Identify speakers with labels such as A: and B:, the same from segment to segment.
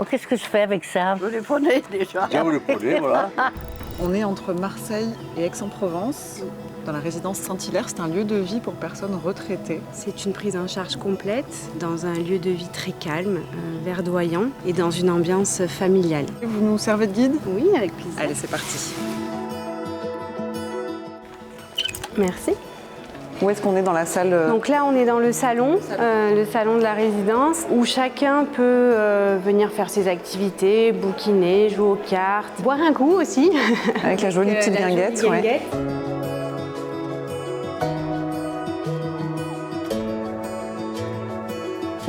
A: Oh, qu'est-ce que je fais avec ça?
B: Vous les prenez déjà.
C: Bien, vous le prenez, voilà.
D: On est entre Marseille et Aix-en-Provence, dans la résidence Saint-Hilaire. C'est un lieu de vie pour personnes retraitées.
E: C'est une prise en charge complète dans un lieu de vie très calme, verdoyant et dans une ambiance familiale.
D: Vous nous servez de guide?
E: Oui, avec plaisir.
D: Allez, c'est parti.
E: Merci.
D: Où est-ce qu'on est dans la salle?
E: Donc là, on est dans le salon de la résidence, où chacun peut venir faire ses activités, bouquiner, jouer aux cartes, boire un coup aussi.
D: Avec la jolie petite guinguette. Ouais.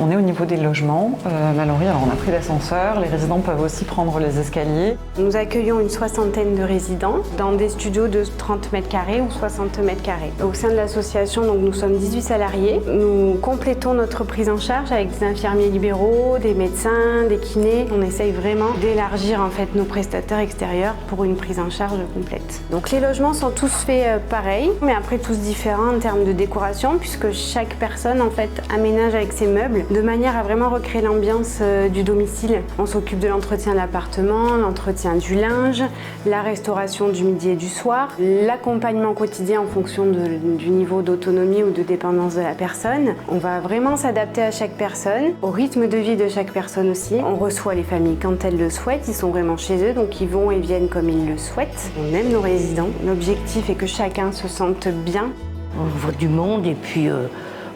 D: On est au niveau des logements. Mallory, alors on a pris l'ascenseur. Les résidents peuvent aussi prendre les escaliers.
E: Nous accueillons une soixantaine de résidents dans des studios de 30 mètres carrés ou 60 mètres carrés. Au sein de l'association, donc, nous sommes 18 salariés. Nous complétons notre prise en charge avec des infirmiers libéraux, des médecins, des kinés. On essaye vraiment d'élargir en fait nos prestataires extérieurs pour une prise en charge complète. Donc les logements sont tous faits pareil, mais après tous différents en termes de décoration, puisque chaque personne en fait aménage avec ses meubles de manière à vraiment recréer l'ambiance du domicile. On s'occupe de l'entretien de l'appartement, l'entretien du linge, la restauration du midi et du soir, l'accompagnement quotidien en fonction du niveau d'autonomie ou de dépendance de la personne. On va vraiment s'adapter à chaque personne, au rythme de vie de chaque personne aussi. On reçoit les familles quand elles le souhaitent, ils sont vraiment chez eux, donc ils vont et viennent comme ils le souhaitent. On aime nos résidents. L'objectif est que chacun se sente bien.
A: On voit du monde et puis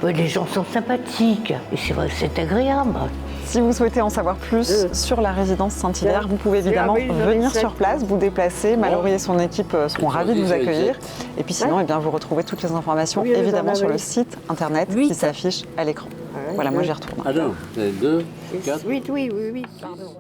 A: les gens sont sympathiques. Et c'est vrai, c'est agréable.
D: Si vous souhaitez en savoir plus sur la résidence Saint-Hilaire, vous pouvez évidemment venir sur place, vous déplacer. Mallory et son équipe seront ravis de vous accueillir. Et puis sinon, eh bien, vous retrouvez toutes les informations évidemment sur le site internet qui s'affiche à l'écran. Voilà, moi j'y retourne.
C: Ah non, c'est 2, 4.
B: Oui. Pardon.